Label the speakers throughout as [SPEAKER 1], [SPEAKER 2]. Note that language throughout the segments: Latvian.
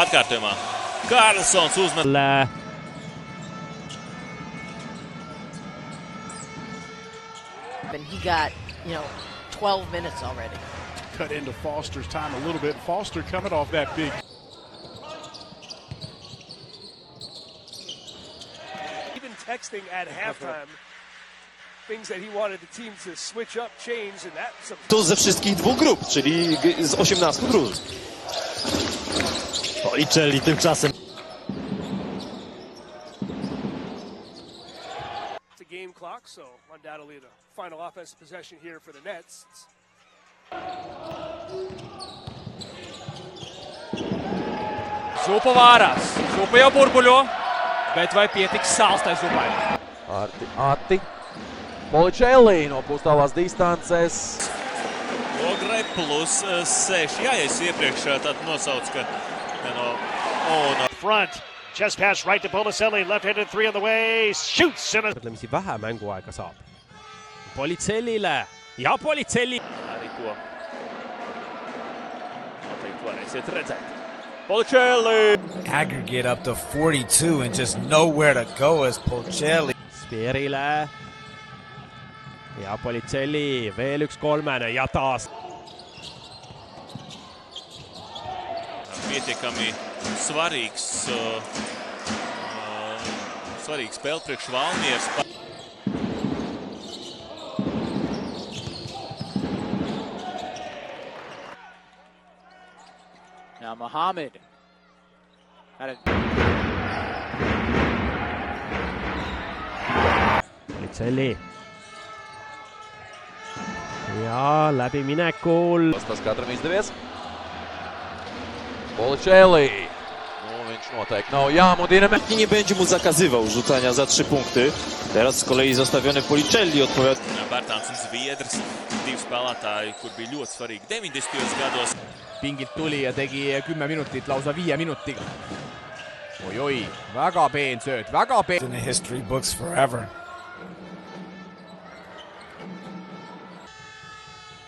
[SPEAKER 1] atkārtojumā. Karlsons uzmet.
[SPEAKER 2] And he got, 12 minutes already.
[SPEAKER 3] Cut into Foster's time a little bit. Foster coming off that big.
[SPEAKER 4] Even texting at halftime, things that he wanted the team to switch up, change, and that's a...
[SPEAKER 5] To ze wszystkich dwóch grup, czyli z 18 drużyn. Policelli tymczasem.
[SPEAKER 4] It's a game clock, so undoubtedly the final offensive possession here for the Nets.
[SPEAKER 6] Zupa vārās, zupa jau burbuļo, bet vai pietiks sāstai zupai?
[SPEAKER 7] Atti. Policelli no pustālās distances.
[SPEAKER 1] Ogre plus 6. Jā, ja es iepriekš tad nosauc, ka
[SPEAKER 8] front. Chest pass right to Policelli. Left-handed three on the way. Shoots.
[SPEAKER 9] Võrdlemisi vähe mänguaega saab. Policellile ja Policelli.
[SPEAKER 1] Ko noteikti varēsiet redzēt. Policelli!
[SPEAKER 10] Aggregate up to 42 and just nowhere to go as Policelli.
[SPEAKER 9] Spierile ja Policelli, veel üks kolmene ja taas.
[SPEAKER 1] Pietiekami svarīgs spēle priekš Valmieras.
[SPEAKER 6] Now Muhammad.
[SPEAKER 9] Policelli. Ja läbiminekul.
[SPEAKER 7] Tas katram izdevies. Policelli. Viņš noteikti nav jāmudina.
[SPEAKER 5] Nie będzie mu zakazywał rzucania za 3 punkty. Teraz z kolei zostawiony Policelli odpowiada.
[SPEAKER 1] Bērtāns un Zviedrs, divi spēlētāji, kur bija ļoti svarīgi 90. gados.
[SPEAKER 6] Pingilt tuli ja tegi 10 minutit lausa 5 minutiga. Oi, väga peen sööt, väga peen.
[SPEAKER 10] In the history books forever.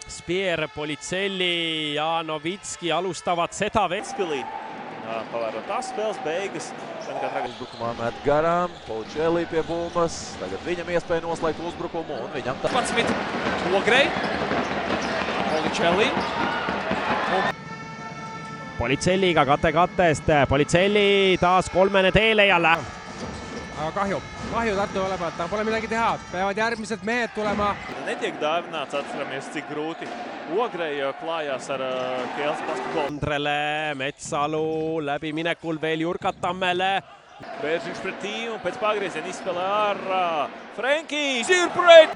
[SPEAKER 9] Spier, Policelli ja Novitski alustavad seda
[SPEAKER 1] Ventspilī. Pavērot tās spēles beigas.
[SPEAKER 7] Uzbrukumā met garām. Policelli pie bummas. Tagad viņam iespēja noslēgt uzbrukumu un viņam tā.
[SPEAKER 6] 11. Ogrei. Policelli.
[SPEAKER 9] Policelliga kate-katest. Policelli taas kolmene teele ja läheb.
[SPEAKER 6] Aga kahju Tartu ole pealt, aga pole midagi teha. Peavad järgmised mehed tulema.
[SPEAKER 1] Netiek dāvināts, atceramies, cik grūti Ogrei klājās ar Kēls basketbolu.
[SPEAKER 9] Andrele, Metsalu läbiminekul veel Jurkatammele.
[SPEAKER 1] Bēržiņš pretī un pēc pagrieziena izspēlē ārā. Frenki, Zirbreit!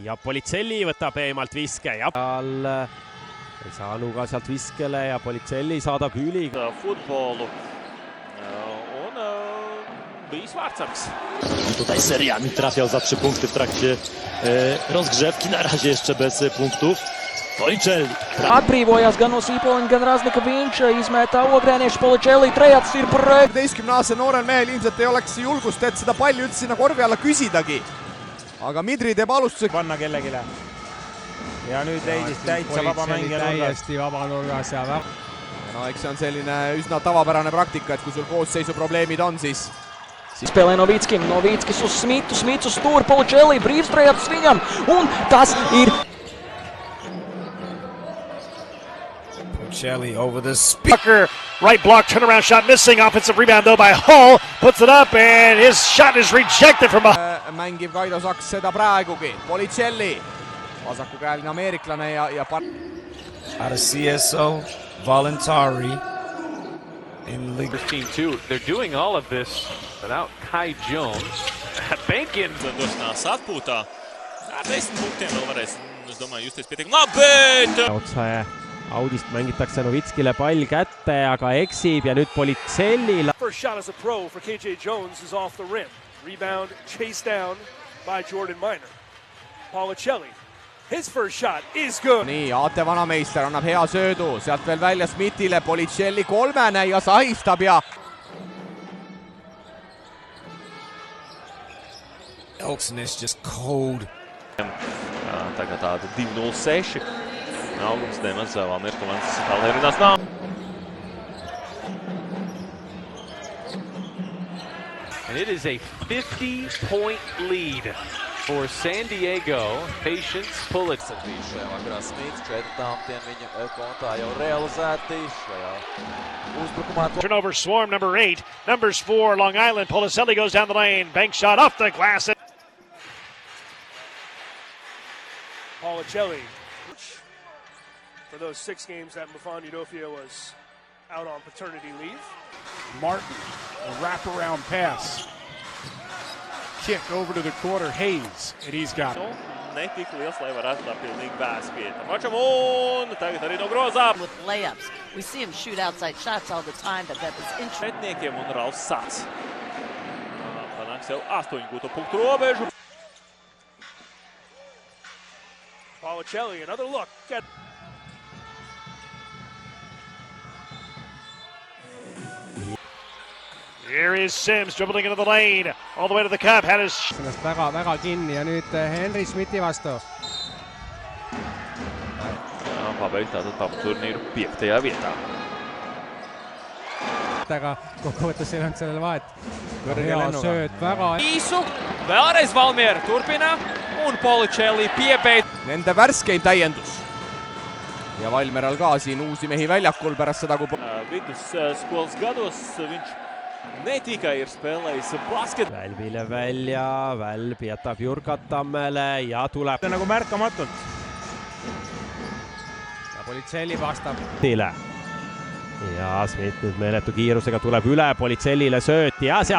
[SPEAKER 9] Ja Policelli võtab eemalt viske ja ei saanud ka sealt viskele ja Policelli saadab üli.
[SPEAKER 1] Futbolu on bijis vārdsargs.
[SPEAKER 5] Tutaj seriami trafiał za 3 punkty w trakcie rozgrzewki. Na razie jeszcze bez punktów. Policelli.
[SPEAKER 11] Atbrīvojās gan no Sīpoliņa, gan Raznika. Viņš izmētā ogrēniešu. Policelli trejats ir projekt.
[SPEAKER 6] 11-aastase noorel mehel ilmselt ei oleks julgust, et seda palli üldse sinna korvi alla küsidagi. Aga Midri teeb alustuse.
[SPEAKER 10] Panna kellegile. Ja nüüd leidis täitsa vaba mängija nurgas.
[SPEAKER 6] Täiesti vaba nurgas ja väga. No eks see on selline üsna tavapärane praktika, et kui sul koosseisuprobleemid on, siis
[SPEAKER 11] spēlē Novitskim. Novitskis uz Smitu. Smits uz stūri. Policelli brīvs trejats viņam. Un tas ir...
[SPEAKER 10] Policelli over the speed.
[SPEAKER 8] Right block, turnaround shot missing. Offensive rebound though by Hall. Puts it up and his shot is rejected from
[SPEAKER 6] mängiv Kaido Saks seda praegugi. Policelli. Vasakukäeline ameeriklane ja
[SPEAKER 10] out of CSO, Voluntari in League
[SPEAKER 12] 15-2. They're doing all of this without Kai Jones. Bankin.
[SPEAKER 1] Došanās atpūtā. Ar 10 punktiem vēl varēs, es domāju, justies pietiekami labi.
[SPEAKER 9] Otse Audist mängitakse Novitskile pall kätte, aga eksib ja nüüd Policelli.
[SPEAKER 4] First shot as a pro for KJ Jones is off the rim. Rebound chased down by Jordan Minor. Policelli. His first shot is good.
[SPEAKER 6] Nii, Aate Vanameister annab hea söödu. Sealt veel välja Smithile. Policelli kolmene ja sahistab ja...
[SPEAKER 10] Elkson is just cold.
[SPEAKER 1] Tagad tāda 2-0-6. Augums nemaz Valmieras komandas tālērinās nav.
[SPEAKER 12] And it is a 50-point lead for San Diego. Patience Pulitzer.
[SPEAKER 7] Vakarā Smits 4. viņa kontā jau realizēti šajā uzbrukumā.
[SPEAKER 8] Turnover swarm number 8. Numbers 4, Long Island. Policelli goes down the lane. Bank shot off the glass.
[SPEAKER 4] Policelli. For those 6 games that Mfon Udofia was out on paternity leave.
[SPEAKER 3] Martin, a wraparound pass. Kick over to the corner, Hayes, and he's got it.
[SPEAKER 1] Netik liels, lai varētu tā pilnīgi vēspietam. Mačam un tagad arī no grozā.
[SPEAKER 2] With layups. We see him shoot outside shots all the time, but that was interesting.
[SPEAKER 1] Pretniekiem un Rauls Sats. Panāks jau 8 gūto punktu robežu.
[SPEAKER 4] Policelli, another look.
[SPEAKER 8] Here is Sims dribbling into the lane. All the way to the cup. Had his...
[SPEAKER 13] Sellest väga kinni ja nüüd Henry Smithi vastu.
[SPEAKER 1] Pabeigts tātad tapu turnīru 5. vietā.
[SPEAKER 13] Aga kokkuvõttes ei olnud sellele vahet. Hea sööt, väga...
[SPEAKER 6] Iisu, vēlreiz Valmiera turpina un Policelli piebeid. Nende värskein täiendus. Ja Valmieral ka siin uusi mehi väljakul pärast seda, kui...
[SPEAKER 1] Vidusskolas gados viņš ne tikai ir spēlējis basket.
[SPEAKER 9] Välvile välja, Välb jätab Jurkat Tammele ja tuleb
[SPEAKER 13] nagu märkamatult. Ja Policelli vastab.
[SPEAKER 9] Ja Smith nüüd meeletu kiirusega tuleb üle Policellile sööt ja sealt